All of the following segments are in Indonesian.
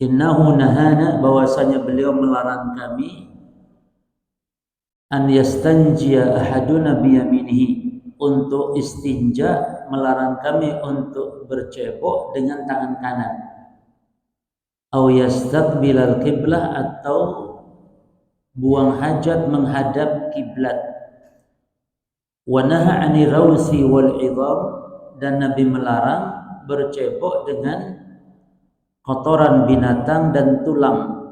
Innahu nahana, bahwasanya beliau melarang kami, an yastanjiya ahaduna biyaminihi, untuk istinja, melarang kami untuk bercebok dengan tangan kanan. Au yastaqbilal qiblah, atau buang hajat menghadap kiblat. Wa naha 'ani rawsi wal 'idham, dan Nabi melarang bercebok dengan kotoran binatang dan tulang.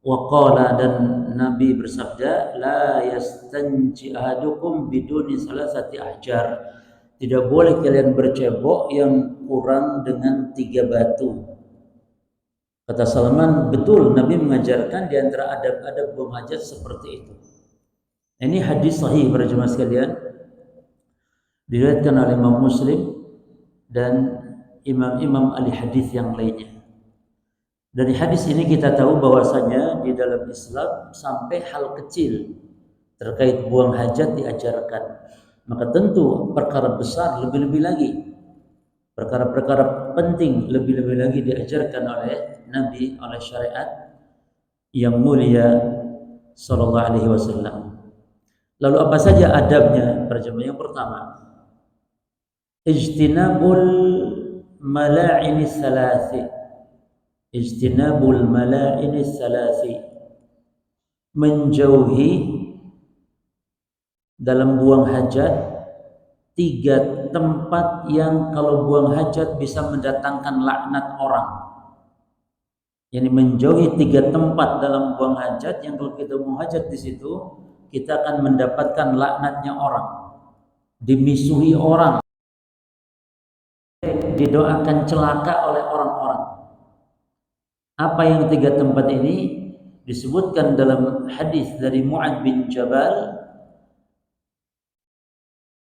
Wa qala, dan Nabi bersabda, la yastanji ahadukum biduni salasati ahjar, tidak boleh kalian bercebok yang kurang dengan 3 batu. Kata Salman, betul Nabi mengajarkan di antara adab-adab buang hajat seperti itu. Ini hadis sahih para jemaah sekalian, diriwayatkan oleh Imam Muslim dan imam-imam ahli hadis yang lainnya. Dari hadis ini kita tahu bahwasanya di dalam Islam sampai hal kecil terkait buang hajat diajarkan. Maka tentu perkara besar lebih-lebih lagi, perkara-perkara penting lebih-lebih lagi diajarkan oleh Nabi, oleh syariat yang mulia sallallahu alaihi wasallam. Lalu apa saja adabnya? Perjalanan yang pertama, ijtinabul mala'ini salasi. Ijtinabul mala'ini salasi, menjauhi dalam buang hajat 3 tempat yang kalau buang hajat bisa mendatangkan laknat orang. Yani menjauhi 3 tempat dalam buang hajat yang kalau kita buang hajat di situ kita akan mendapatkan laknatnya orang, dimisuhi orang, didoakan celaka oleh orang-orang. Apa yang 3 tempat ini? Disebutkan dalam hadis dari Mu'adz bin Jabal,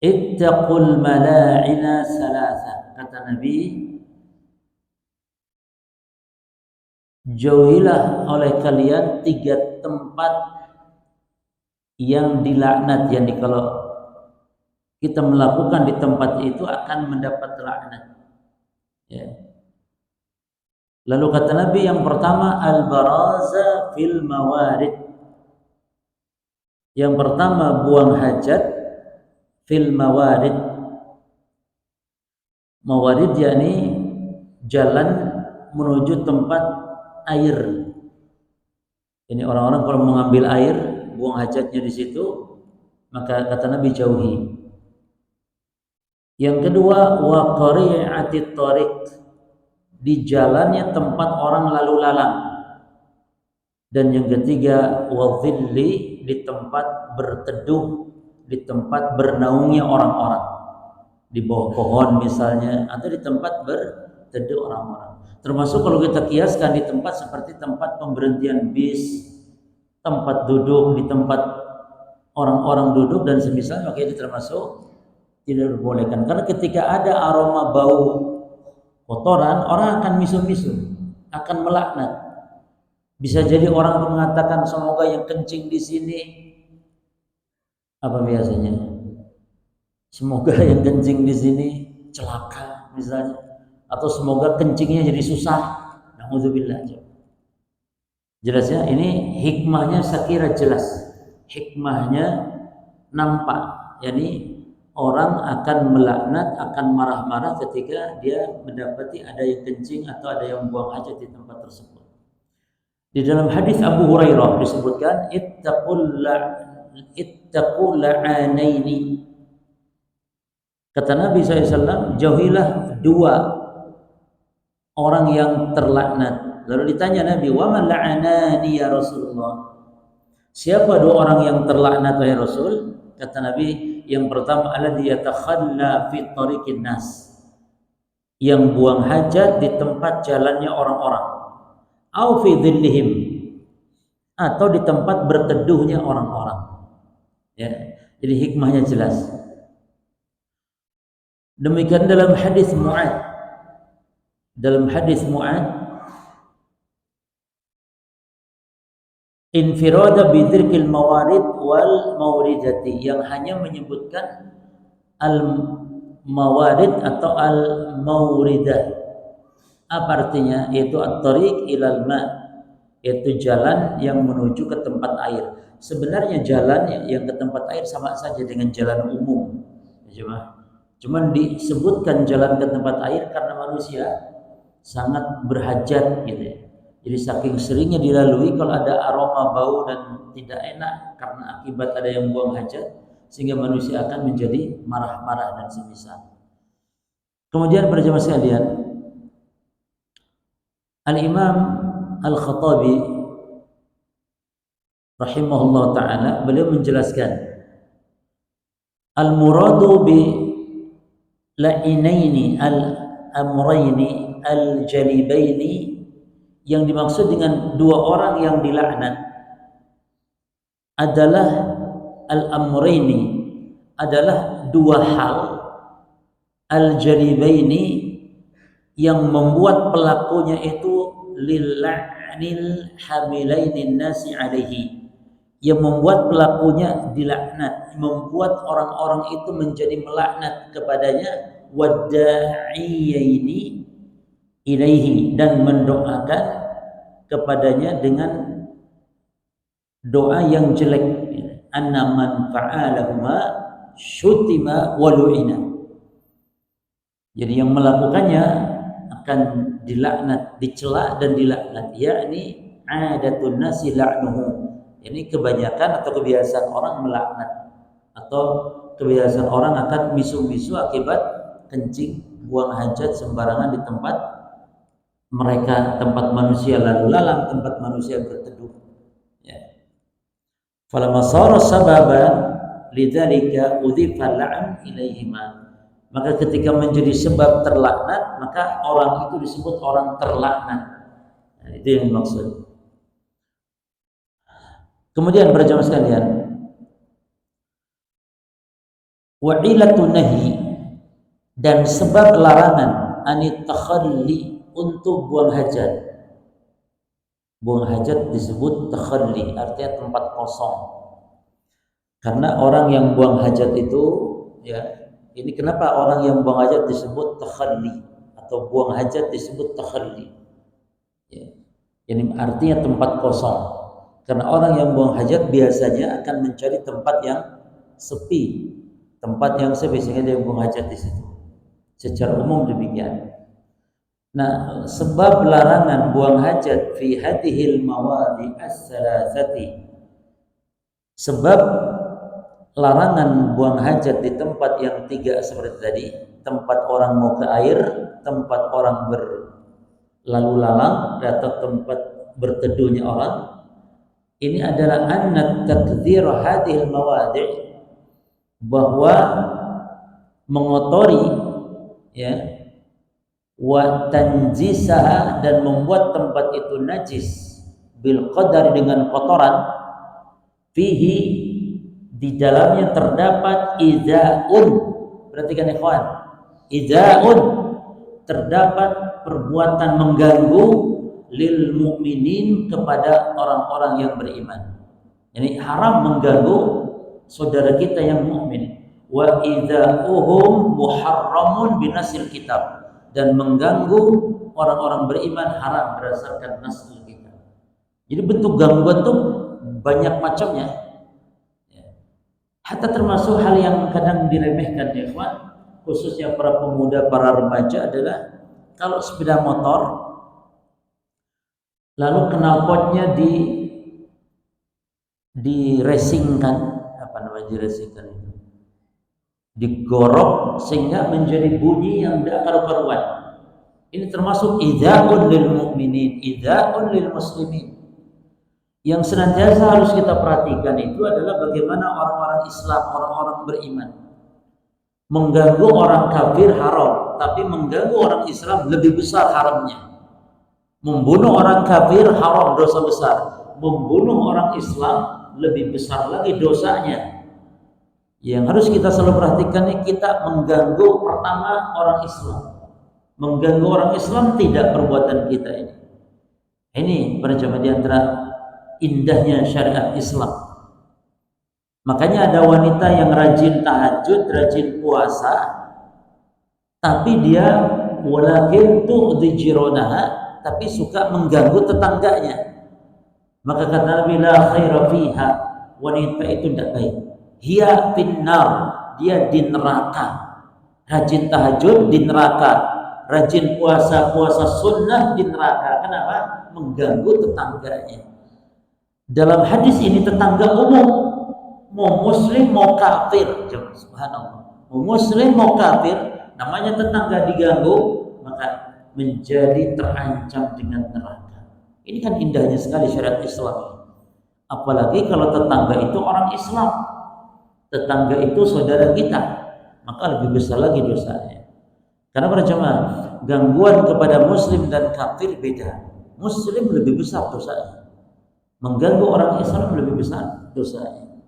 ittaqul mala'ina salasa, kata Nabi, jauhilah oleh kalian 3 tempat yang dilaknat, yani kalau kita melakukan di tempat itu akan mendapat laknat, ya. Lalu kata Nabi yang pertama, al-baraza fil mawarid. Yang pertama buang hajat fil mawarid. Mawarid yakni jalan menuju tempat air. Ini orang-orang kalau mengambil air, buang hajatnya di situ, maka kata Nabi jauhi. Yang kedua, wa qari'atit thariq, di jalannya tempat orang lalu lalang. Dan yang ketiga, wa dhilli, di tempat berteduh, di tempat bernaungnya orang-orang, di bawah pohon misalnya, atau di tempat berteduh orang-orang. Termasuk kalau kita kiaskan di tempat seperti tempat pemberhentian bis, tempat duduk, di tempat orang-orang duduk dan semisal, maka itu termasuk tidak dibolehkan. Karena ketika ada aroma bau kotoran, orang akan misu-misu, akan melaknat. Bisa jadi orang mengatakan, semoga yang kencing di sini, apa biasanya? Semoga yang kencing di sini celaka misalnya, atau semoga kencingnya jadi susah. Na'udzubillah. Jelasnya ini hikmahnya saya kira jelas. Hikmahnya nampak. Yani orang akan melaknat, akan marah-marah ketika dia mendapati ada yang kencing atau ada yang buang hajat di tempat tersebut. Di dalam hadis Abu Hurairah disebutkan, ittaqul la'anaini. Kata Nabi SAW, jauhilah 2 orang yang terlaknat. Lalu ditanya Nabi, wa man la'anani ya Rasulullah? Siapa 2 orang yang terlaknat wahai Rasul? Kata Nabi, yang pertama, alladzi yatakhalla fi tariqin nas, yang buang hajat di tempat jalannya orang-orang, au fi dhillihim, atau di tempat berteduhnya orang-orang. Ya, jadi hikmahnya jelas. Demikian dalam hadis Mu'adz. Dalam hadis Mu'adz, infirada bidzikil mawarid wal mauridati, yang hanya menyebutkan al mawarid atau al mauridah. Apa artinya? Yaitu at-tariq ilal ma, yaitu jalan yang menuju ke tempat air. Sebenarnya jalan yang ke tempat air sama saja dengan jalan umum. Cuman disebutkan jalan ke tempat air karena manusia sangat berhajat gitu ya. Jadi saking seringnya dilalui, kalau ada aroma bau dan tidak enak karena akibat ada yang buang hajat, sehingga manusia akan menjadi marah-marah dan semisal. Kemudian para jemaah sekalian, Al-Imam Al-Khattabi rahimahullah ta'ala, beliau menjelaskan al-muradu bi la'inaini al-amraini al-jalibaini, yang dimaksud dengan dua orang yang dilaknat adalah al-amraini, adalah dua hal al-jalibaini yang membuat pelakunya itu lil'anil hamilainin nasi alaihi, yang membuat pelakunya dilaknat, membuat orang-orang itu menjadi melaknat kepadanya, wadda'iyaini ilaihi, dan mendoakan kepadanya dengan doa yang jelek, anna man fa'alahuma syutima wa lu'ina. Jadi yang melakukannya akan dilaknat, dicela dan dilaknat, yakni adatun nasi la'nuhu. Ini kebanyakan atau kebiasaan orang melaknat, atau kebiasaan orang akan misu-misu akibat kencing, buang hajat sembarangan di tempat mereka, tempat manusia lalu lalang, tempat manusia berteduh. Ya. Falamma sara sababan lidzalika udhifa la'an ilaihima. Maka ketika menjadi sebab terlaknat, maka orang itu disebut orang terlaknat. Nah, itu yang dimaksud. Kemudian para jemaah sekalian, wa ilatun nahi, dan sebab larangan anit takhalli, untuk buang hajat. Buang hajat disebut takhalli, artinya tempat kosong. Karena orang yang buang hajat itu, ya, ini kenapa orang yang buang hajat disebut takhalli, atau buang hajat disebut takhalli, ya. Ini artinya tempat kosong. Karena orang yang buang hajat biasanya akan mencari tempat yang sepi, sehingga dia buang hajat di situ. Secara umum demikian. Nah, sebab larangan buang hajat fi hadhil mawadi as-salasati, sebab larangan buang hajat di tempat yang tiga seperti tadi, tempat orang mau ke air, tempat orang berlalu lalang, atau tempat berteduhnya orang. Ini adalah anna takdzir hadhil mawadi', bahwa mengotori, ya, wa tanjisaha, dan membuat tempat itu najis, bil qadar, dengan kotoran, fihi, di dalamnya terdapat idza'un. Perhatikan ikhwan, idza'un, terdapat perbuatan mengganggu lil mu'minin, kepada orang-orang yang beriman. Ini haram mengganggu saudara kita yang mukmin. Wa idza'uhum muharramun binasil kitab, dan mengganggu orang-orang beriman haram berdasarkan nas Alkitab. Jadi bentuk gangguan itu banyak macamnya. Hatta termasuk hal yang kadang diremehkan, ya kawan, khususnya para pemuda, para remaja, adalah kalau sepeda motor lalu knalpotnya diracingkan, apa namanya diracingkan itu, digorok sehingga menjadi bunyi yang tidak karu-karuan. Ini termasuk idza'un lil mu'minin, idza'un lil muslimin. Yang senantiasa harus kita perhatikan itu adalah bagaimana orang-orang Islam, orang-orang beriman. Mengganggu orang kafir haram, tapi mengganggu orang Islam lebih besar haramnya. Membunuh orang kafir haram, dosa besar. Membunuh orang Islam lebih besar lagi dosanya. Yang harus kita selalu perhatikan ini, kita mengganggu pertama orang Islam. Mengganggu orang Islam tidak perbuatan kita ini. Ini para jemaah, di antara indahnya syariat Islam. Makanya ada wanita yang rajin tahajud, rajin puasa, tapi dia walakin tu'dhi jiranaha, tapi suka mengganggu tetangganya. Maka kata Nabi, la khaira fiha, wanita itu tidak baik. Hiya finnar, dia di neraka. Rajin tahajud di neraka, rajin puasa sunnah di neraka. Kenapa? Mengganggu tetangganya. Dalam hadis ini tetangga umum, mau muslim mau kafir, subhanallah, mau muslim mau kafir, namanya tetangga diganggu, maka menjadi terancam dengan neraka. Ini kan indahnya sekali syariat Islam. Apalagi kalau tetangga itu orang Islam, tetangga itu saudara kita, maka lebih besar lagi dosanya. Karena para jemaah, gangguan kepada muslim dan kafir beda. Muslim lebih besar dosanya, mengganggu orang Islam lebih besar dosanya.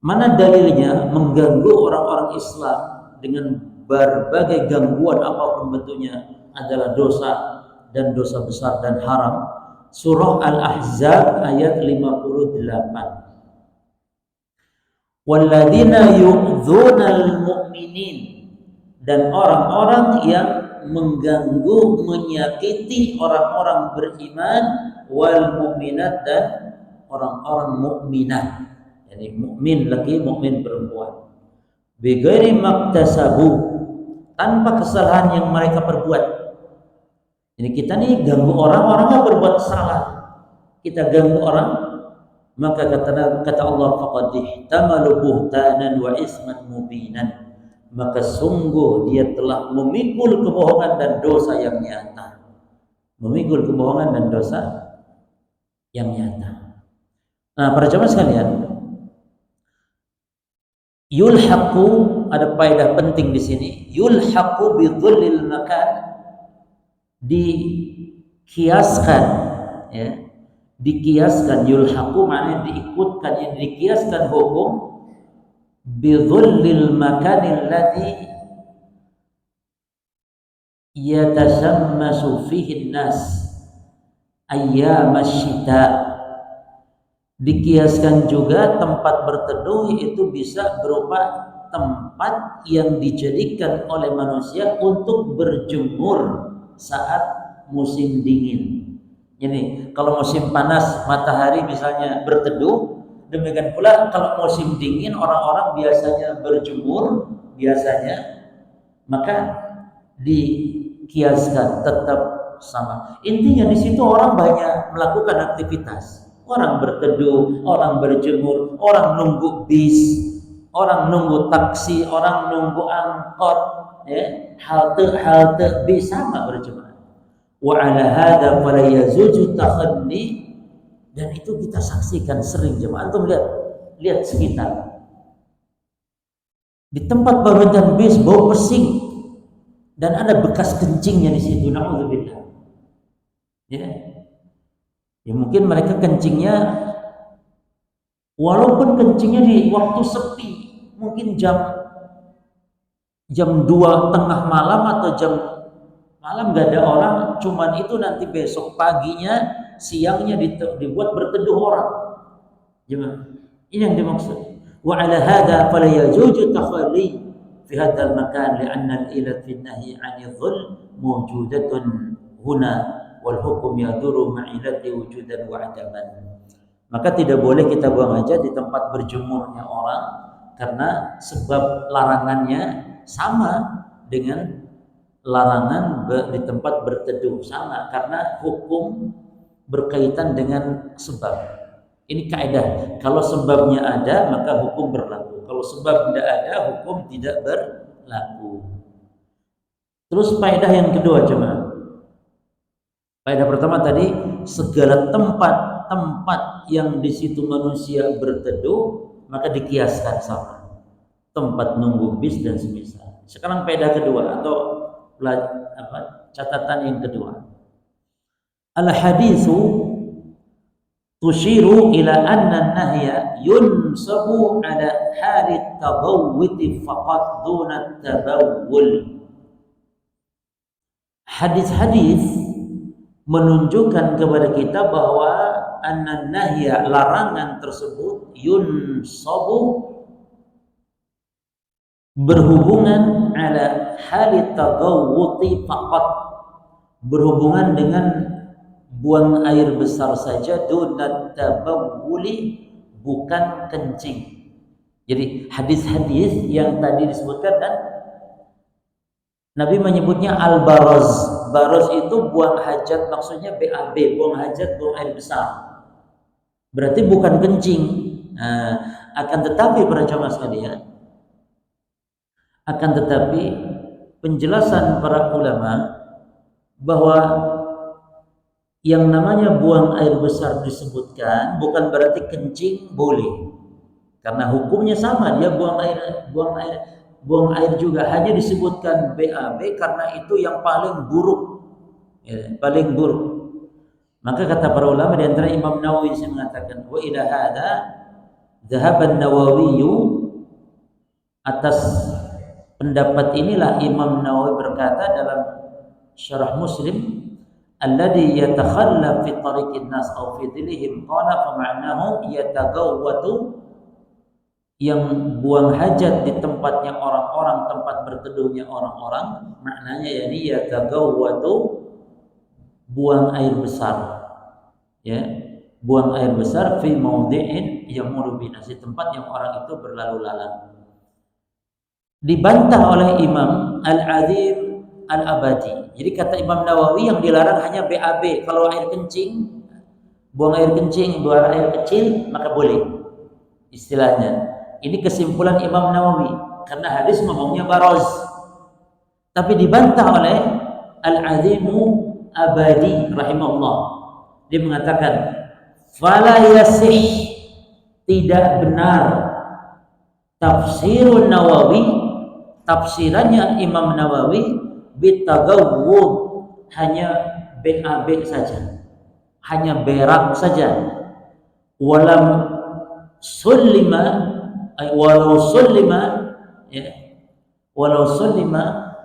Mana dalilnya mengganggu orang-orang Islam dengan berbagai gangguan apapun bentuknya adalah dosa dan dosa besar dan haram? Surah Al-Ahzab ayat 58. Walladzina yu'dzunal mu'minin, dan orang-orang yang mengganggu, menyakiti orang-orang beriman, wal mu'minat, dan orang-orang mukminat. Yani mukmin laki, mukmin perempuan. Bighairi maktasabu, tanpa kesalahan yang mereka perbuat. Jadi kita nih ganggu orang nggak berbuat salah, kita ganggu orang, maka kata Allah, faqad ihtamalu buhtanan wa isman mubinan, maka sungguh dia telah memikul kebohongan dan dosa yang nyata. Memikul kebohongan dan dosa yang nyata. Nah, para jemaah sekalian, yulhaqu, ada faedah penting di sini. Yulhaqu bi dhullil makan, dikiaskan, ya, dikiaskan. Yulhaqu maknanya diikutkan, yang dikiaskan hukum bidhullil makanil ladzi yatasammasu fihi an-nas ayyam asy-syita. Dikiaskan juga tempat berteduh itu bisa berupa tempat yang dijadikan oleh manusia untuk berjemur saat musim dingin. Ini kalau musim panas matahari misalnya berteduh, demikian pula kalau musim dingin orang-orang biasanya berjemur, biasanya, maka dikiaskan tetap sama. Intinya di situ orang banyak melakukan aktivitas. Orang berteduh, orang berjemur, orang nunggu bis, orang nunggu taksi, orang nunggu angkot, ya, halte bis, sama berjemaah. Wa ala hadza fala yazuju takhanni, dan itu kita saksikan sering jemaah. Antum lihat sekitar. Di tempat berhentian bis bau pesing dan ada bekas kencingnya di situ, naudzubillah. Ya mungkin mereka kencingnya, walaupun kencingnya di waktu sepi, mungkin jam 2 tengah malam atau jam malam gak ada orang, cuman itu nanti besok paginya, siangnya dibuat berteduh orang. Gimana? Ini yang dimaksud. Wa ala hadza fala yajuju takhalli fi hadzal makan li'anna al-ilat fi an-nahyi 'anil dhulm mawjudatun huna wal hukum yaduru ma'ilati wujudan wa 'adaman. Maka tidak boleh kita buang aja di tempat berjemurnya orang, karena sebab larangannya sama dengan larangan di tempat berteduh, sama, karena hukum berkaitan dengan sebab. Ini kaidah, kalau sebabnya ada maka hukum berlaku, kalau sebab tidak ada hukum tidak berlaku. Terus faedah yang kedua jemaah. Faedah pertama tadi, segala tempat yang di situ manusia berteduh maka dikiaskan sama, tempat nunggu bis dan semisal. Sekarang faedah kedua atau catatan yang kedua. Al-haditsu tushiru ila anna an-nahya yunsabu ala hali at-tabawwuti faqat duna at-tabawwul. Hadis-hadis menunjukkan kepada kita bahwa an-nahya, larangan tersebut, yunsabu, berhubungan ala hali tagawuti faqat, berhubungan dengan buang air besar saja, dunat tabawuli, bukan kencing. Jadi hadis-hadis yang tadi disebutkan kan, Nabi menyebutnya al-baraz. Baraz itu buang hajat, maksudnya BAB, buang hajat, buang air besar. Berarti bukan kencing. Nah, akan tetapi para jamaah sekalian, akan tetapi penjelasan para ulama bahwa yang namanya buang air besar disebutkan bukan berarti kencing boleh. Karena hukumnya sama, dia buang air juga, hanya disebutkan BAB karena itu yang paling buruk. Ya, paling buruk. Maka kata para ulama di antara Imam Nawawi yang mengatakan wa ila hadza dhahaba an-Nawawi, atas pendapat inilah Imam Nawawi berkata dalam Syarah Muslim, alladhi yatakhalla fi tariqin nas aw fi dhillihim, qala fa ma'nahu yatagawwatu, yang buang hajat di tempatnya orang-orang, tempat berteduhnya orang-orang, maknanya yakni yatagawwatu, buang air besar, ya, buang air besar fi maudhi'in yamuru binas, di tempat yang orang itu berlalu lalang. Dibantah oleh Imam Al-Azim Al-Abadi. Jadi kata Imam Nawawi yang dilarang hanya BAB. Kalau air kencing, buang air kencing, buang air kecil, maka boleh. Istilahnya. Ini kesimpulan Imam Nawawi karena hadis ngomongnya baroz. Tapi dibantah oleh Al-Azimu Abadi rahimahullah. Dia mengatakan, fala yasih, tidak benar tafsirun Nawawi, tafsirannya Imam Nawawi bitagawwud, hanya BAB saja, hanya berak saja. Walam sulima, walau sulima, ya, walau sulima,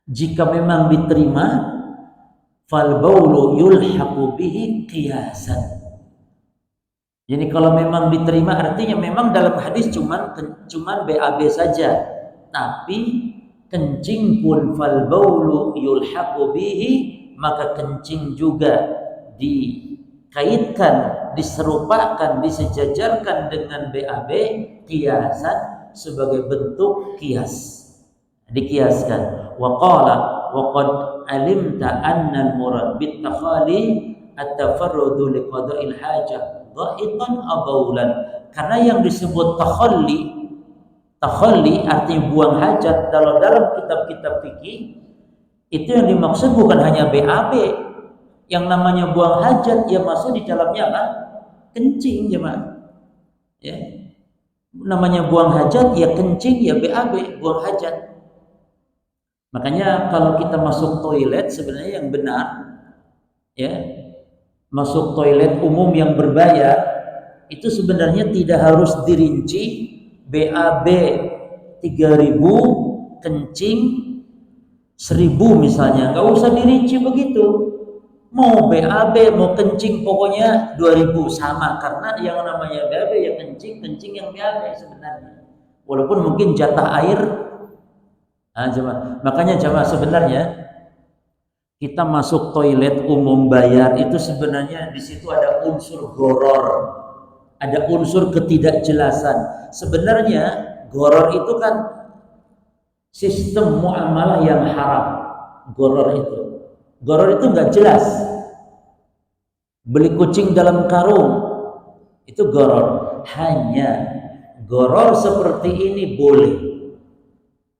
jika memang diterima, fal baulu yulhaqu bihi qiyasan. Jadi kalau memang diterima artinya memang dalam hadis cuman BAB saja, tapi kencing pun fal baulu yulhaqu bihi, maka kencing juga dikaitkan, diserupakan, disejajarkan dengan BAB, kiasan, sebagai bentuk kias, dikiaskan. Wa qala wa qad alimta anna al-murad bit takhali at-tafarrudu li qada'il hajah dha'iqan abaulan, karena yang disebut takhalli artinya buang hajat dalam kitab-kitab fikih, itu yang dimaksud bukan hanya BAB. Yang namanya buang hajat ya masuk di dalamnya apa? Kencing, jemaah. Ya. Namanya buang hajat ya kencing, ya BAB, buang hajat. Makanya kalau kita masuk toilet sebenarnya yang benar, ya, masuk toilet umum yang berbayar itu sebenarnya tidak harus dirinci BAB 3.000, kencing 1.000 misalnya, nggak usah dirinci begitu. Mau BAB, mau kencing, pokoknya 2.000 sama, karena yang namanya BAB ya kencing yang BAB sebenarnya. Walaupun mungkin jatah air. Makanya jemaah, sebenarnya kita masuk toilet umum bayar itu sebenarnya di situ ada unsur goror, ada unsur ketidakjelasan. Sebenarnya goror itu kan sistem muamalah yang haram. Goror itu nggak jelas. Beli kucing dalam karung itu goror. Hanya goror seperti ini boleh,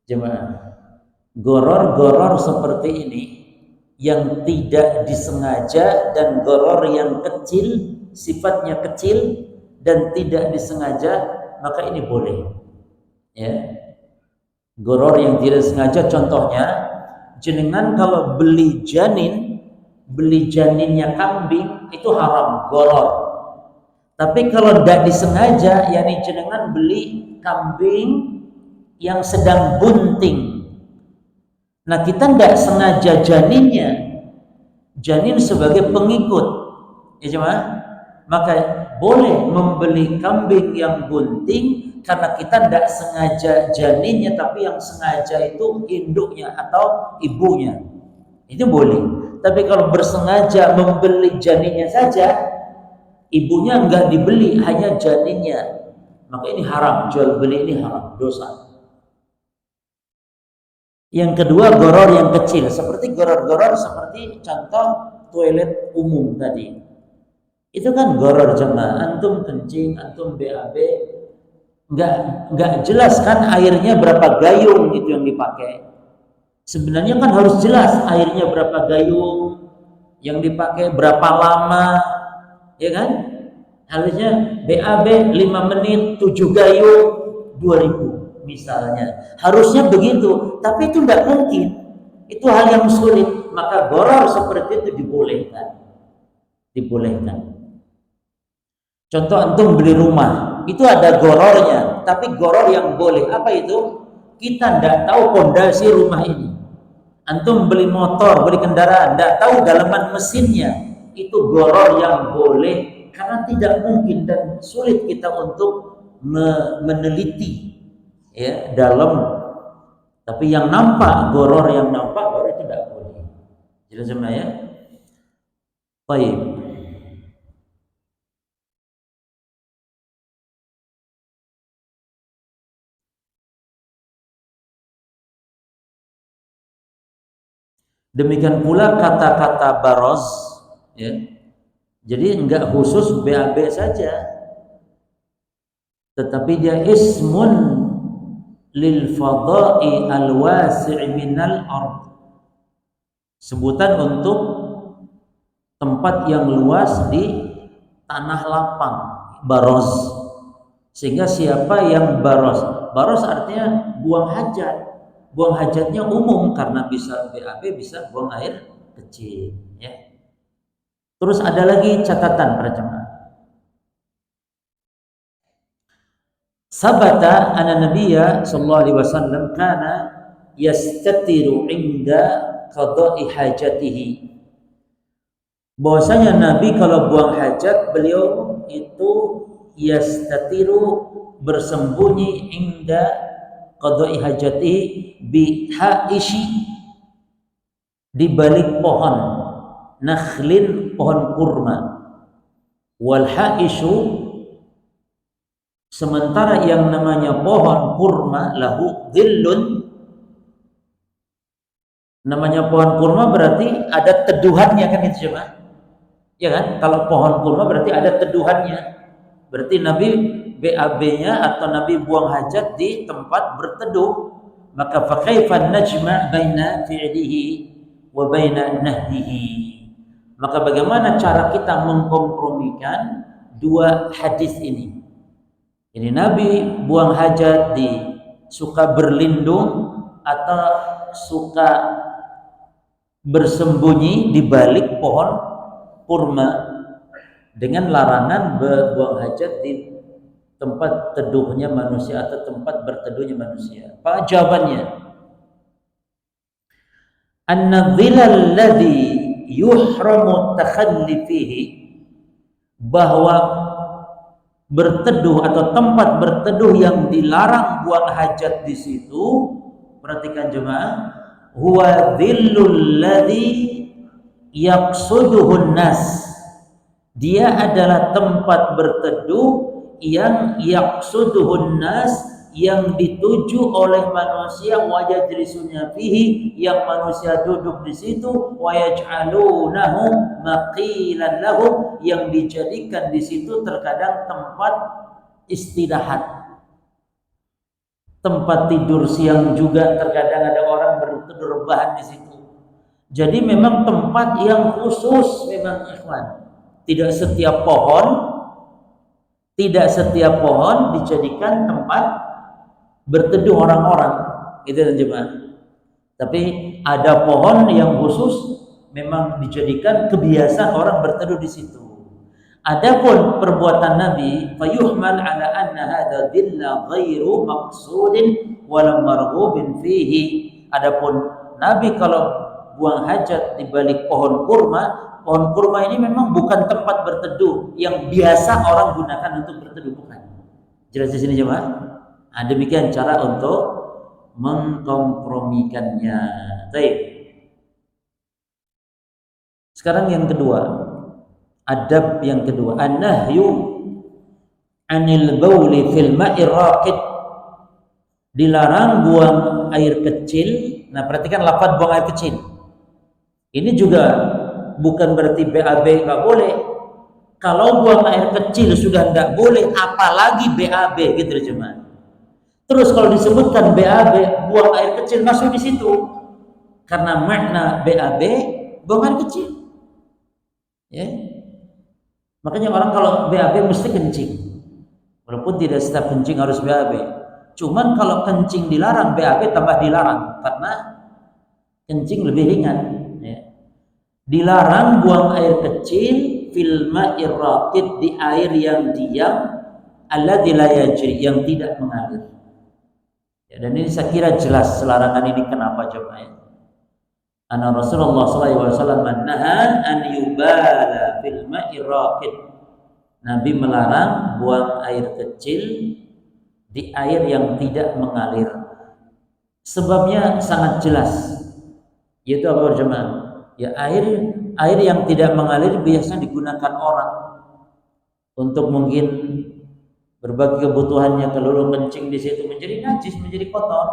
jemaah. Goror seperti ini yang tidak disengaja dan goror yang kecil, sifatnya kecil dan tidak disengaja, maka ini boleh. Ya. Goror yang tidak sengaja, contohnya jenengan kalau beli janinnya kambing itu haram, goror. Tapi kalau tidak disengaja, yakni jenengan beli kambing yang sedang bunting, nah kita tidak sengaja janin sebagai pengikut, ya jemaah, maka boleh membeli kambing yang bunting karena kita tidak sengaja janinnya, tapi yang sengaja itu induknya atau ibunya. Itu boleh. Tapi kalau bersengaja membeli janinnya saja, ibunya enggak dibeli, hanya janinnya, maka ini haram. Jual beli ini haram, dosa. Yang kedua, goror yang kecil, seperti goror-goror seperti contoh toilet umum tadi. Itu kan goror jemaah, antum kencing, antum BAB, nggak jelas kan airnya berapa gayung itu yang dipakai. Sebenarnya kan harus jelas airnya berapa gayung yang dipakai, berapa lama, ya kan? Harusnya BAB 5 menit 7 gayung 2000 misalnya, harusnya begitu, tapi itu tidak mungkin, itu hal yang sulit, maka goror seperti itu dibolehkan. Contoh antum beli rumah, itu ada gorornya, tapi goror yang boleh apa itu? Kita tidak tahu pondasi rumah ini. Antum beli motor, beli kendaraan, tidak tahu dalaman mesinnya, itu goror yang boleh, karena tidak mungkin dan sulit kita untuk meneliti ya dalam, tapi yang nampak, goror yang nampak baru itu tidak boleh. Jelas semua ya? Baik. Demikian pula kata-kata baroz, ya. Jadi enggak khusus BAB saja, tetapi dia ismun lil fadha'i al-wasi' minal ard, sebutan untuk tempat yang luas di tanah lapang, baroz. Sehingga siapa yang baroz artinya buang hajat, buang hajatnya umum, karena bisa BAB, bisa buang air kecil, ya. Terus ada lagi catatan para jemaah. Sabata anna nabiyya sallallahu alaihi wasallam kana yastatiru inda qada'i hajatihi. Bahwasanya Nabi kalau buang hajat, beliau itu yastatiru, bersembunyi, inda qada'i hajatihi bi haishi, di balik pohon nakhlin, pohon kurma. Wal haishu, sementara yang namanya pohon kurma, lahu dhillun, namanya pohon kurma berarti ada teduhannya kan, itu coba, ya kan? Kalau pohon kurma berarti ada teduhannya, berarti Nabi BAB-nya atau Nabi buang hajat di tempat berteduh. Maka fa kaifa najma' baina fi'lihi wa baina nahyihi, maka bagaimana cara kita mengkompromikan dua hadis ini? Ini Nabi buang hajat di suka berlindung atau suka bersembunyi di balik pohon kurma, dengan larangan buang hajat di tempat teduhnya manusia atau tempat berteduhnya manusia. Apa jawabannya? An-nadhilal ladzi yuhramu takhalli fihi, bahwa berteduh atau tempat berteduh yang dilarang buang hajat di situ, perhatikan jemaah, huwa dhillul ladzi yaqsuduhun nas, dia adalah tempat berteduh yang yaqsuduhun nas, yang dituju oleh manusia, wa yajlisuna fihi, yang manusia duduk di situ, wa yaj'alunahu maqilan lahum, yang dijadikan di situ terkadang tempat istirahat, tempat tidur siang juga, terkadang ada orang berteduh rebahan di situ. Jadi memang tempat yang khusus, memang ikhwan. Tidak setiap pohon dijadikan tempat berteduh orang-orang, itu jemaah. Tapi ada pohon yang khusus memang dijadikan kebiasaan orang berteduh di situ. Adapun perbuatan Nabi, fayuhmal ala anna hadza dhilla ghairu maqsudin wala marghubin fihi. Adapun Nabi kalau buang hajat di balik pohon kurma ini memang bukan tempat berteduh yang biasa orang gunakan untuk berteduh, bukan. Jelas di sini jemaah? Demikian cara untuk mengkompromikannya. Baik. Sekarang yang kedua, adab yang kedua, an-nahyu 'anil bauli fil ma'ir raqid. Dilarang buang air kecil. Nah, perhatikan lafaz buang air kecil. Ini juga bukan berarti BAB nggak boleh. Kalau buang air kecil sudah nggak boleh, apalagi BAB gitu cuma. Terus kalau disebutkan BAB, buang air kecil masuk di situ. Karena makna BAB buang air kecil. Ya. Makanya orang kalau BAB mesti kencing. Walaupun tidak setiap kencing harus BAB. Cuman kalau kencing dilarang, BAB tambah dilarang karena kencing lebih ringan. Ya. Dilarang buang air kecil fil ma'ir raqid, di air yang diam, alladzi la yajri, yang tidak mengalir. Ya, dan ini saya kira jelas larangan ini kenapa coba ya. Anna Rasulullah SAW nahan an yubala fil ma'ir raqid. Nabi melarang buang air kecil di air yang tidak mengalir. Sebabnya sangat jelas. Yaitu apa berjemaah? Ya air yang tidak mengalir biasanya digunakan orang untuk mungkin berbagai kebutuhannya, kalau kencing di situ menjadi najis, menjadi kotor.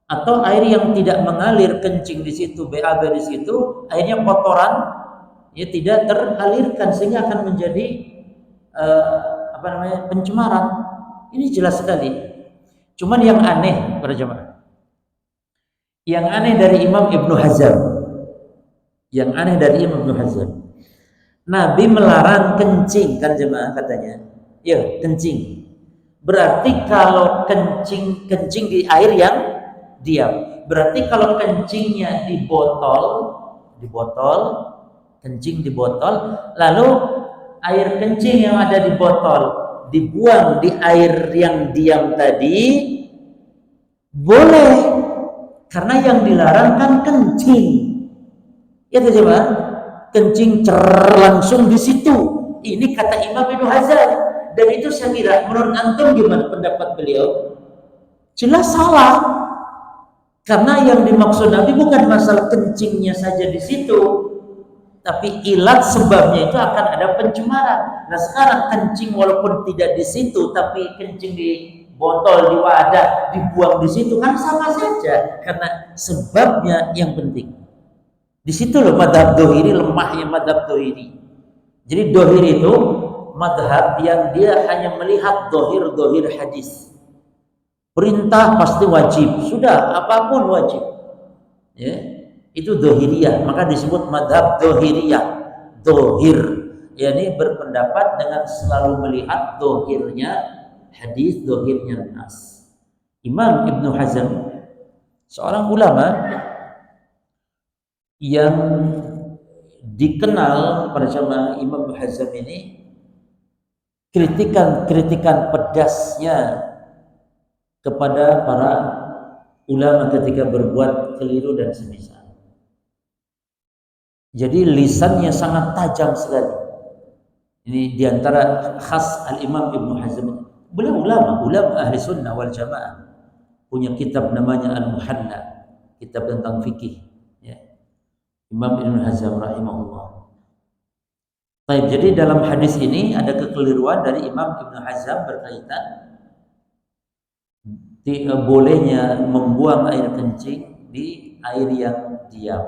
Atau air yang tidak mengalir, kencing di situ, BAB di situ, airnya kotoran, ya tidak teralirkan sehingga akan menjadi pencemaran. Ini jelas sekali. Cuman yang aneh para jemaah, yang aneh dari Imam Ibnu Hazm, Nabi melarang kencing kan jemaah katanya. Ya, kencing. Berarti kalau kencing di air yang diam. Berarti kalau kencingnya di botol, kencing di botol, lalu air kencing yang ada di botol dibuang di air yang diam tadi, boleh. Karena yang dilarang kan kencing. Ya coba, kencing langsung di situ. Ini kata Imam Ibnu Hazm. Dan itu saya kira menurut antum gimana pendapat beliau? Jelas salah. Karena yang dimaksud Nabi bukan masalah kencingnya saja di situ, tapi ilat sebabnya itu akan ada pencemaran. Nah sekarang kencing walaupun tidak di situ, tapi kencing di botol, di wadah, dibuang di situ kan sama saja. Karena sebabnya yang penting. Di situ loh madhab dohiri, lemahnya madhab dohiri. Jadi dohiri itu madhab yang dia hanya melihat dohir hadis. Perintah pasti wajib, sudah apapun wajib. Ya, itu dohiriyah, maka disebut madhab dohiriyah. Dohir, yakni berpendapat dengan selalu melihat dohirnya hadis, dohirnya nas. Imam Ibnu Hazm, seorang ulama yang dikenal pada zaman Imam Ibnu Hazm ini, kritikan pedasnya kepada para ulama ketika berbuat keliru dan semisal. Jadi lisannya sangat tajam sekali. Ini diantara khas Al-Imam Ibnu Hazm. Beliau ulama ahli sunnah wal jamaah. Punya kitab namanya Al-Muhalla, kitab tentang fikih. Ya. Imam Ibnu Hazm rahimahullah. Baik, jadi dalam hadis ini ada kekeliruan dari Imam Ibnu Hazm berkaitan bolehnya membuang air kencing di air yang diam,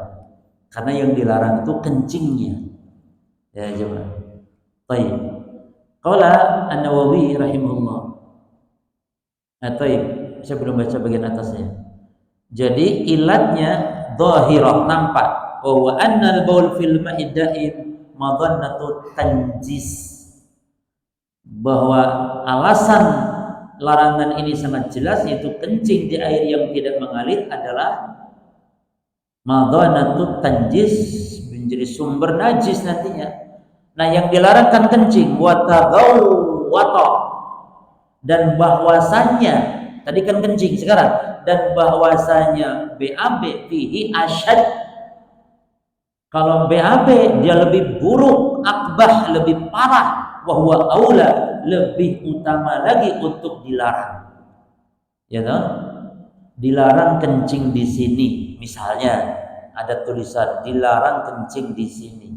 karena yang dilarang itu kencingnya. Ya jemaah. Baik. Qala An-Nawawi rahimahullah. Baik, saya belum baca bagian atasnya. Jadi ilatnya dhahirah, nampak. Wa annal baul fil ma'i daim madannatu tanjis. Bahwa alasan larangan ini sangat jelas, yaitu kencing di air yang tidak mengalir adalah madhanatut tanjis, menjadi sumber najis nantinya. Nah yang dilarang kan kencing, watagawwata, dan bahwasannya tadi kan kencing, sekarang dan bahwasanya BAB fihi asyad. Kalau BAB dia lebih buruk, akbah, lebih parah, wa huwa aula, lebih utama lagi untuk dilarang. Ya toh? Dilarang kencing di sini, misalnya ada tulisan dilarang kencing di sini.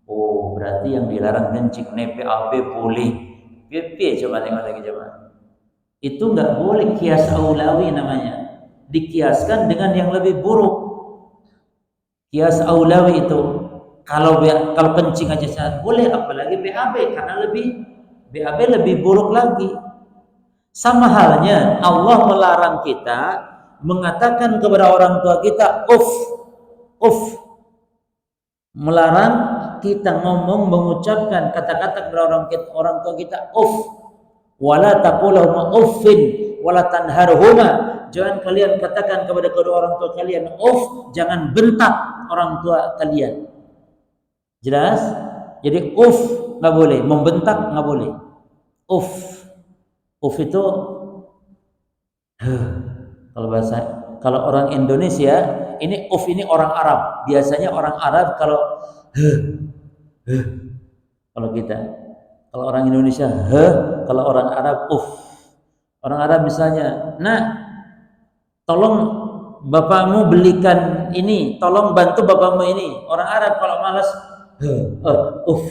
Oh, berarti yang dilarang kencing PAB boleh. Piye coba tengok lagi coba. Itu nggak boleh, kias aulawi namanya. Dikiaskan dengan yang lebih buruk. Kias aulawi itu kalau kencing aja sangat boleh, apalagi BAB karena BAB lebih buruk lagi. Sama halnya Allah melarang kita mengatakan kepada orang tua kita uff, melarang kita mengucapkan kata-kata kepada orang tua kita uff, wala taqulahuma uffin wala tanharhuma, jangan kalian katakan kepada kedua orang tua kalian uff, jangan bentak orang tua kalian. Jelas? Jadi uff nggak boleh, membentak nggak boleh. Uff itu kalau orang Indonesia ini uff ini orang Arab. Biasanya orang Arab kalau kalau kita, kalau orang Indonesia kalau orang Arab uff. Orang Arab misalnya, "Nak, tolong bapakmu belikan ini, tolong bantu bapakmu ini." Orang Arab kalau malas uff.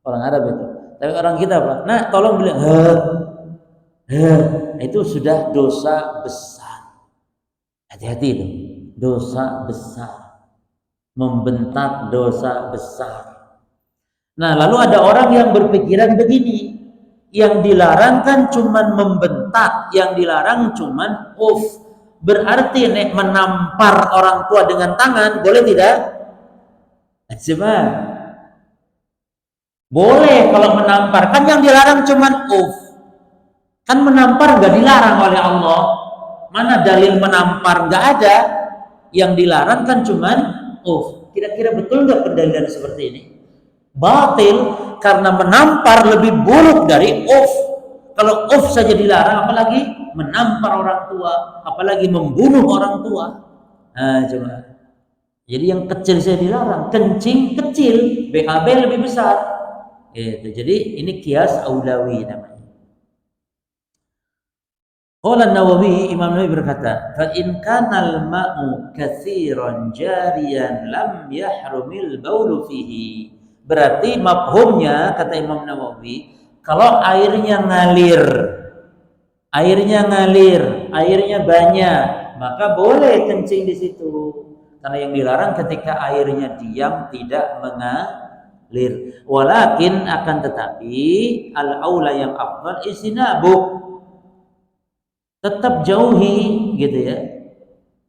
Orang Arab itu. Tapi orang kita apa? "Nak, tolong beli." Itu sudah dosa besar. Hati-hati itu, dosa besar. Membentak dosa besar. Nah, lalu ada orang yang berpikiran begini, yang dilarang kan cuman membentak, yang dilarang cuman uff. Berarti nek menampar orang tua dengan tangan boleh tidak? Coba. Boleh kalau menampar, kan yang dilarang cuman uff. Kan menampar nggak dilarang oleh Allah. Mana dalil menampar? Nggak ada. Yang dilarang kan cuman uff. Kira-kira betul nggak pendalilan seperti ini? Batil, karena menampar lebih buruk dari uff. Kalau uff saja dilarang, apalagi menampar orang tua, apalagi membunuh orang tua. Nah, coba. Jadi yang kecil saya dilarang, kencing kecil, BAB lebih besar. Gitu. Jadi ini kias aulawi namanya. Qala Nawawi, Imam Nawawi berkata, "Fa in kana al-ma'u katsiran jariyan lam yahrumil baulu fihi." Berarti mafhumnya kata Imam Nawawi, kalau airnya ngalir, airnya banyak, maka boleh kencing di situ. Karena yang dilarang ketika airnya diam tidak mengalir. Walakin akan tetapi al-aula yang afdal istinabu. Tetap jauhi gitu ya.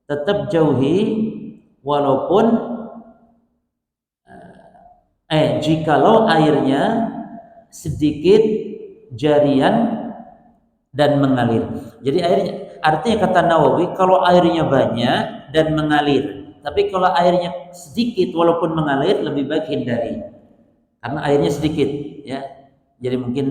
Tetap jauhi walaupun jikalau airnya sedikit jarian dan mengalir. Jadi airnya, artinya kata Nawawi, kalau airnya banyak dan mengalir, tapi kalau airnya sedikit walaupun mengalir lebih baik hindari. Karena airnya sedikit ya. Jadi mungkin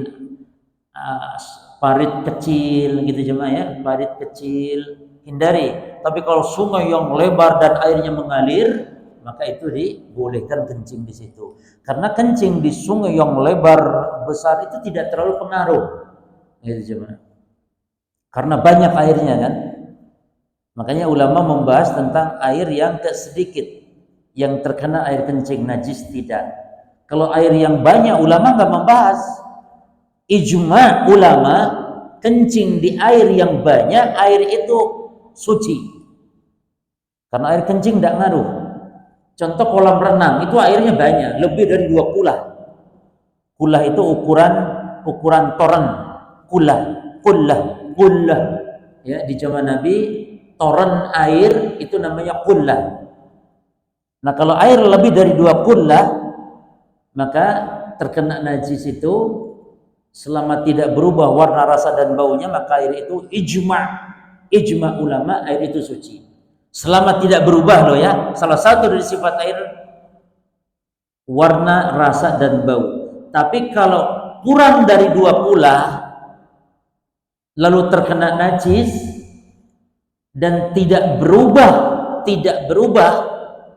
parit kecil gitu cuma ya, parit kecil hindari. Tapi kalau sungai yang lebar dan airnya mengalir, maka itu dibolehkan kencing di situ. Karena kencing di sungai yang lebar besar itu tidak terlalu pengaruh. Gitu cuma. Karena banyak airnya kan. Makanya ulama membahas tentang air yang sedikit yang terkena air kencing najis tidak. Kalau air yang banyak ulama nggak membahas. Ijma ulama, kencing di air yang banyak, air itu suci. Karena air kencing tidak ngaruh. Contoh kolam renang, itu airnya banyak, lebih dari 2 kulah. Kulah itu ukuran toren. Kullah. Ya, di zaman Nabi, toren air itu namanya kullah. Nah, kalau air lebih dari 2 kullah, maka terkena najis itu selama tidak berubah warna, rasa dan baunya, maka air itu ijma ulama, air itu suci. Selama tidak berubah loh ya. Salah satu dari sifat air warna, rasa dan bau. Tapi kalau kurang dari 2 kulah lalu terkena najis dan tidak berubah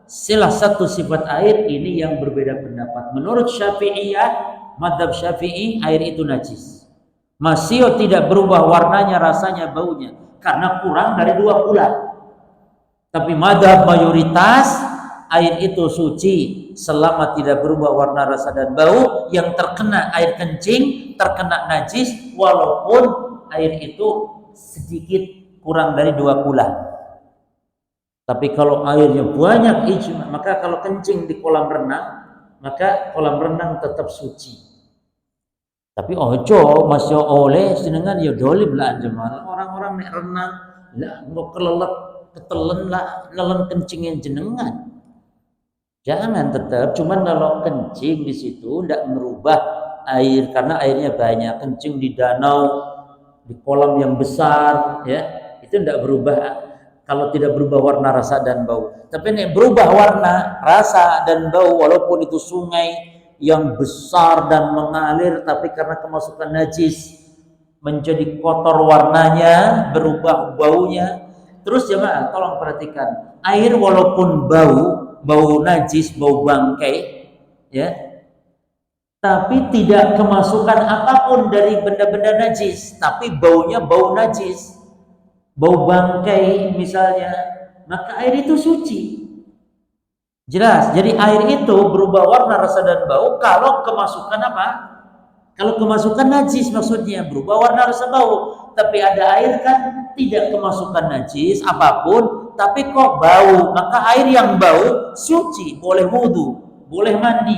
salah satu sifat air ini yang berbeda pendapat. Menurut Syafi'iyah, mazhab Syafi'i, air itu najis. Masih tidak berubah warnanya, rasanya, baunya karena kurang dari 2 bulan. Tapi madhab mayoritas air itu suci selama tidak berubah warna, rasa dan bau. Yang terkena air kencing terkena najis walaupun air itu sedikit kurang dari 2 bulan. Tapi kalau airnya banyak ijma, maka kalau kencing di kolam renang, maka kolam renang tetap suci. Tapi ojo masih oleh senengan ya dolim lah jemaah. Orang-orang nek renang lah nggak kelelep ketelen lah nelen kencingnya jenengan. Jangan, tetap cuman kalau kencing di situ tidak merubah air karena airnya banyak. Kencing di danau, di kolam yang besar ya, itu tidak berubah kalau tidak berubah warna, rasa dan bau. Tapi nek berubah warna, rasa dan bau walaupun itu sungai yang besar dan mengalir, tapi karena kemasukan najis menjadi kotor warnanya, berubah baunya. Terus jemaah tolong perhatikan, air walaupun bau najis, bau bangkai ya, tapi tidak kemasukan apapun dari benda-benda najis, tapi baunya bau najis, bau bangkai misalnya, maka air itu suci. Jelas. Jadi air itu berubah warna, rasa dan bau kalau kemasukan apa? Kalau kemasukan najis maksudnya, berubah warna, rasa, bau. Tapi ada air kan tidak kemasukan najis apapun, tapi kok bau. Maka air yang bau suci, boleh wudu, boleh mandi.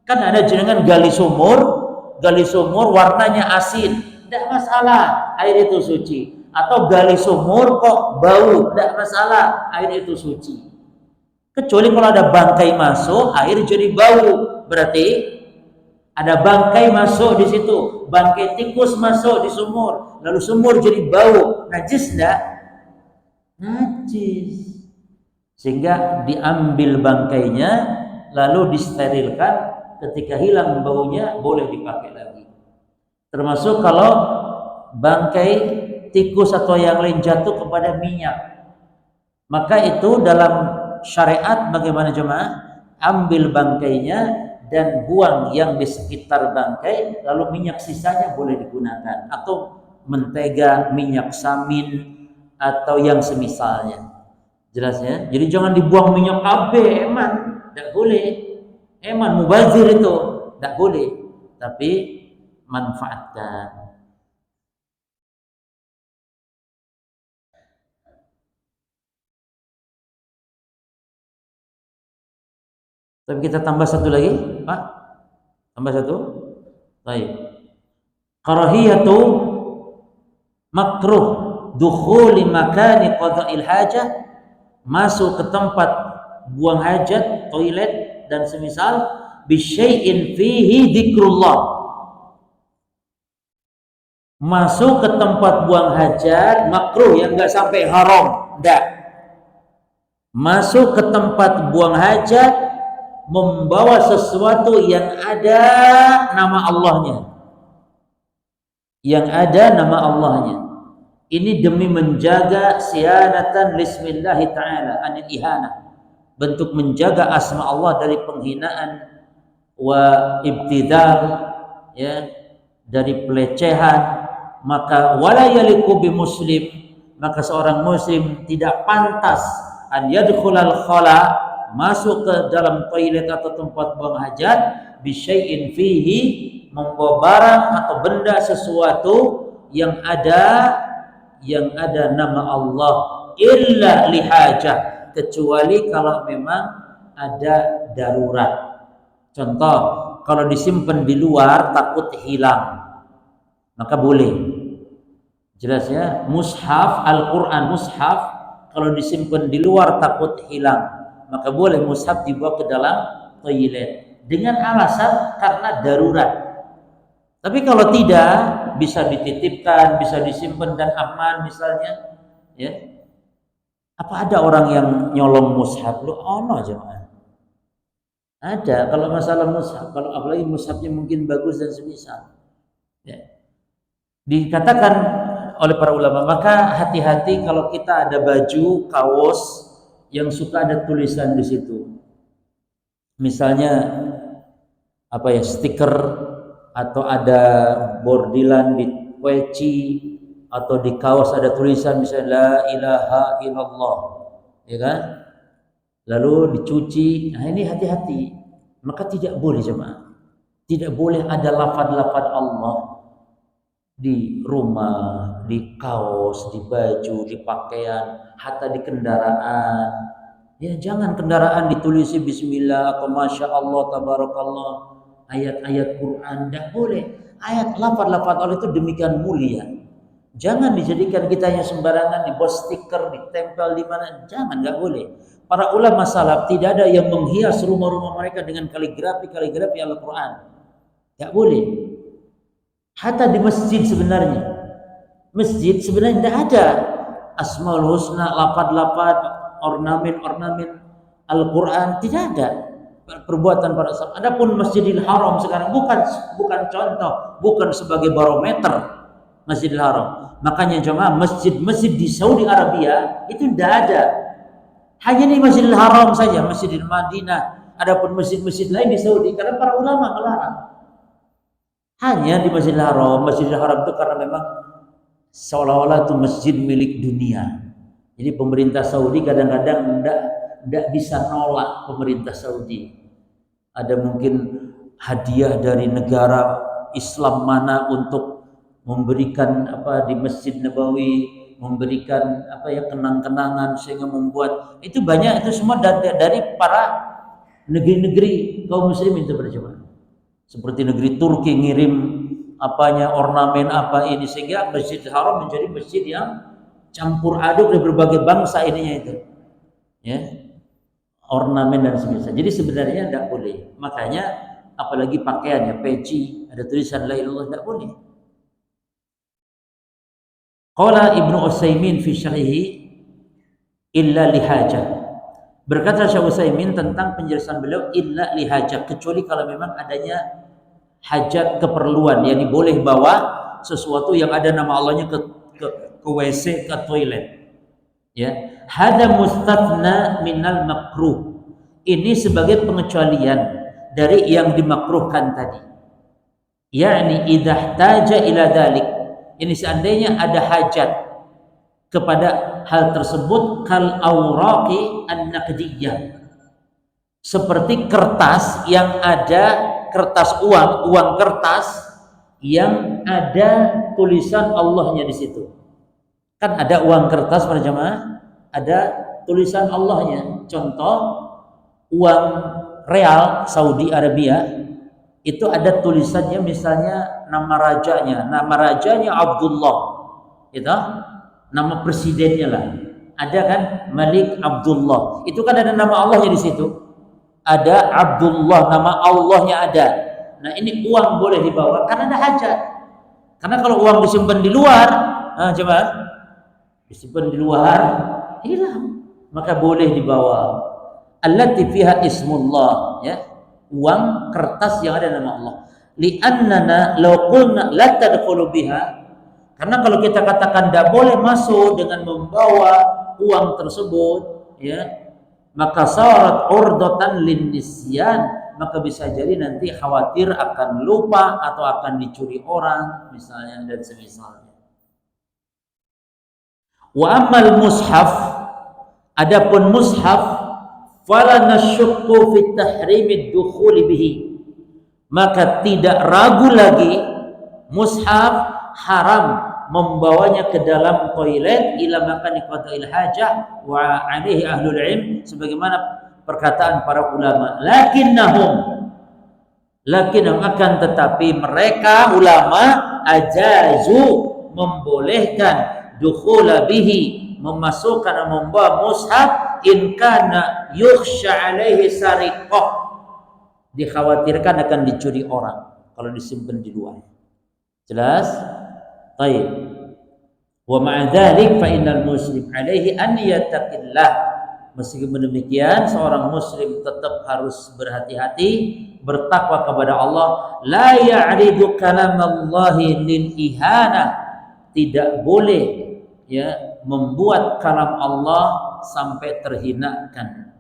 Kan ada jenengan gali sumur warnanya asin, tidak masalah, air itu suci. Atau gali sumur kok bau, tidak masalah, air itu suci. Kecuali kalau ada bangkai masuk, air jadi bau. Berarti ada bangkai masuk di situ, bangkai tikus masuk di sumur, lalu sumur jadi bau. Najis enggak? Najis. Sehingga diambil bangkainya, lalu disterilkan. Ketika hilang baunya, boleh dipakai lagi. Termasuk kalau bangkai tikus atau yang lain jatuh kepada minyak, maka itu dalam syariat bagaimana jemaah? Ambil bangkainya dan buang yang di sekitar bangkai, lalu minyak sisanya boleh digunakan, atau mentega, minyak samin atau yang semisalnya. Jelas ya? Jadi jangan dibuang minyak kabeh, eman, tidak boleh. Eman mubazir itu, tidak boleh. Tapi manfaatkan. Tapi kita tambah satu lagi, Pak. Tambah satu. Baik. Karahiyatu makruh dukhuli makani qada'il hajah, masuk ke tempat buang hajat, toilet dan semisal, bisyai'in fihi dzikrullah. Masuk ke tempat buang hajat makruh, yang enggak sampai haram, enggak. Masuk ke tempat buang hajat membawa sesuatu yang ada nama Allahnya, yang ada nama Allahnya. Ini demi menjaga siyanatan lismillahi ta'ala anil ihana, bentuk menjaga asma Allah dari penghinaan wa ibtidal, ya, dari pelecehan. Maka wala yaliku bi muslim, maka seorang muslim tidak pantas an yadkhulal khala, masuk ke dalam toilet atau tempat buang hajat, bisyai'in fihi, membawa barang atau benda sesuatu yang ada nama Allah, illa lihajah, kecuali kalau memang ada darurat. Contoh, kalau disimpan di luar takut hilang, maka boleh. Jelas ya? Mushaf Al-Quran, mushaf kalau disimpan di luar takut hilang, maka boleh mushaf dibawa ke dalam toilet dengan alasan karena darurat. Tapi kalau tidak, bisa dititipkan, bisa disimpan dan aman misalnya, ya. Apa ada orang yang nyolong mushaf? Lu ono jemaah. Ada. Kalau masalah mushaf, kalau apalagi mushafnya mungkin bagus dan semisal, ya. Dikatakan oleh para ulama, maka hati-hati kalau kita ada baju, kaos yang suka ada tulisan di situ. Misalnya apa ya, stiker atau ada bordilan di peci atau di kaos ada tulisan misalnya la ilaha illallah, ya kan? Lalu dicuci. Nah, ini hati-hati. Maka tidak boleh jemaah. Tidak boleh ada lafaz-lafaz Allah di rumah, di kaos, di baju, di pakaian, hatta di kendaraan. Ya, jangan kendaraan ditulisi bismillah atau masya Allah, tabarakallah, ayat-ayat Quran, tidak boleh. Ayat lafaz-lafaz Allah itu demikian mulia. Jangan dijadikan kita yang sembarangan dibuat stiker, ditempel di mana. Jangan, nggak boleh. Para ulama salaf tidak ada yang menghias rumah-rumah mereka dengan kaligrafi Al-Quran. Nggak boleh. Hatta di masjid sebenarnya. Masjid sebenarnya tidak ada Asmaul Husna, lafaz-lafaz, ornamen-ornamen Al-Quran, tidak ada perbuatan para sahabat. Adapun Masjidil Haram sekarang bukan contoh, bukan sebagai barometer Masjidil Haram. Makanya jemaah, masjid-masjid di Saudi Arabia itu tidak ada. Hanya di Masjidil Haram saja, Masjidil Madinah. Adapun masjid-masjid lain di Saudi karena para ulama melarang. Hanya di Masjidil Haram. Masjidil Haram itu karena memang seolah-olah itu masjid milik dunia. Jadi pemerintah Saudi kadang-kadang tidak bisa nolak pemerintah Saudi. Ada mungkin hadiah dari negara Islam mana untuk memberikan di Masjid Nabawi, memberikan kenang-kenangan sehingga membuat itu banyak, itu semua dari para negeri-negeri kaum muslimin itu berjemaah. Seperti negeri Turki ngirim ornamen ini, sehingga Masjidil Haram menjadi masjid yang campur aduk dari berbagai bangsa ininya itu. Ya. Ornamen dan sebagainya. Jadi sebenarnya tidak boleh. Makanya apalagi pakaiannya peci ada tulisan la ilaha illallah, tidak boleh. Qala Ibnu Utsaimin fi syarhihi illa lihajah. Berkata Syekh Utsaimin tentang penjelasan beliau illa lihajah, kecuali kalau memang adanya hajat, keperluan, yang boleh bawa sesuatu yang ada nama Allahnya ke WC, ke toilet. Ya, hada mustathna minal makruh. Ini sebagai pengecualian dari yang dimakruhkan tadi. Yani idza ihtaja ila dzalik. Ini seandainya ada hajat kepada hal tersebut, kal awraqi an-naqdiyah. Seperti kertas yang ada kertas uang kertas yang ada tulisan Allahnya di situ. Kan ada uang kertas para jemaah, ada tulisan Allahnya. Contoh uang real Saudi Arabia itu ada tulisannya, misalnya nama rajanya Abdullah, itu nama presidennya lah, ada kan Malik Abdullah, itu kan ada nama Allahnya di situ, ada Abdullah, nama Allahnya ada. Nah, ini uang boleh dibawa karena ada hajat. Karena kalau uang disimpan di luar, coba disimpan di luar hilang, maka boleh dibawa. Allati fiha ismullah, ya, uang kertas yang ada nama Allah. Li'annana law qulna la tadkhulu biha, karena kalau kita katakan tidak boleh masuk dengan membawa uang tersebut, ya, maka sarat urdatan linnisyan, maka bisa jadi nanti khawatir akan lupa atau akan dicuri orang misalnya dan semisalnya. Wa ammal mushaf, adapun mushaf, fala nasyukku fi tahrimid dukhul bihi, maka tidak ragu lagi mushaf haram membawanya ke dalam toilet ila makan qada'il hajah wa alaihi ahlul ilm, sebagaimana perkataan para ulama. Lakinnahum akan tetapi mereka ulama ajazu membolehkan dukhula bihi, memasukkan, membawa mushaf, in kana yukhsha alaihi sariqah, dikhawatirkan akan dicuri orang kalau disimpan di luar. Jelas? Baik. Wa ma'a dzalik fa innal muslim alaihi an yattaqillah. Meskipun demikian, seorang muslim tetap harus berhati-hati, bertakwa kepada Allah. La ya'ridu kalamallahi lil ihanah, tidak boleh ya membuat kalam Allah sampai terhinakan.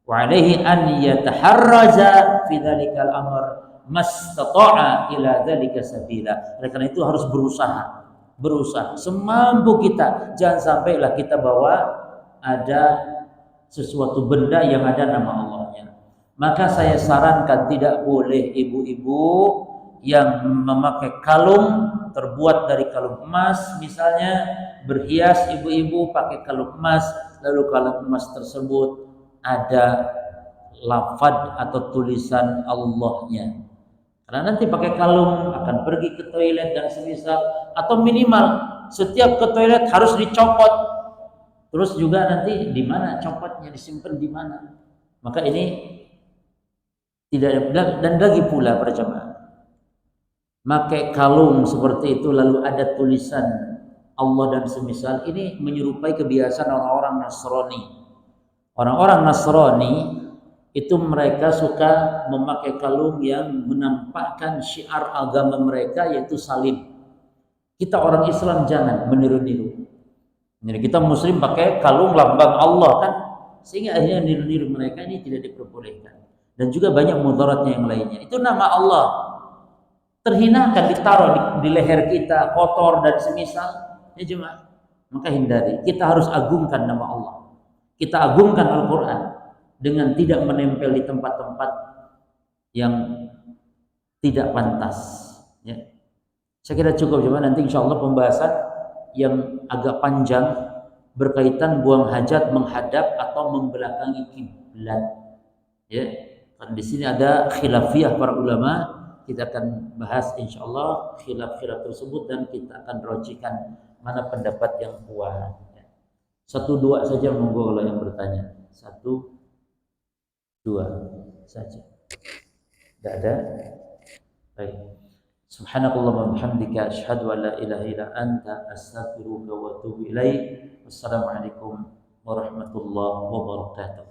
Wa alaihi an yataharraza fi dzalikal amr, mastata'a ila dzalika sabila. Oleh karena itu harus berusaha semampu kita. Jangan sampailah kita bawa ada sesuatu benda yang ada nama Allahnya. Maka saya sarankan tidak boleh ibu-ibu yang memakai kalung terbuat dari kalung emas, misalnya berhias ibu-ibu pakai kalung emas, lalu kalung emas tersebut ada lafaz atau tulisan Allahnya. Karena nanti pakai kalung akan pergi ke toilet dan semisal, atau minimal setiap ke toilet harus dicopot. Terus juga nanti di mana copotnya, disimpan di mana? Maka ini tidak ada. Dan lagi pula para jemaah, pakai kalung seperti itu lalu ada tulisan Allah dan semisal, ini menyerupai kebiasaan orang-orang Nasrani. Orang-orang Nasrani itu mereka suka memakai kalung yang menampakkan syiar agama mereka, yaitu salib. Kita orang Islam jangan meniru-niru. Jadi kita Muslim pakai kalung lambang Allah kan, sehingga akhirnya niru-niru mereka ini tidak diperbolehkan. Dan juga banyak mudaratnya yang lainnya. Itu nama Allah terhinakan ditaruh di leher kita, kotor dan semisal, ya jemaah. Maka hindari. Kita harus agungkan nama Allah. Kita agungkan Al-Quran dengan tidak menempel di tempat-tempat yang tidak pantas. Ya. Saya kira cukup cuma nanti insya Allah pembahasan yang agak panjang berkaitan buang hajat menghadap atau membelakangi kiblat. Ya, kan di sini ada khilafiyah para ulama. Kita akan bahas insya Allah khilaf-khilaf tersebut dan kita akan rojikan mana pendapat yang kuat. Satu dua saja monggo kalau yang bertanya. Satu dua saja. Tidak ada. Baik. Subhanakallahumma wa bihamdika asyhadu an la ilaha illa anta astaghfiruka wa atubu ilaik. Wassalamualaikum warahmatullahi wabarakatuh.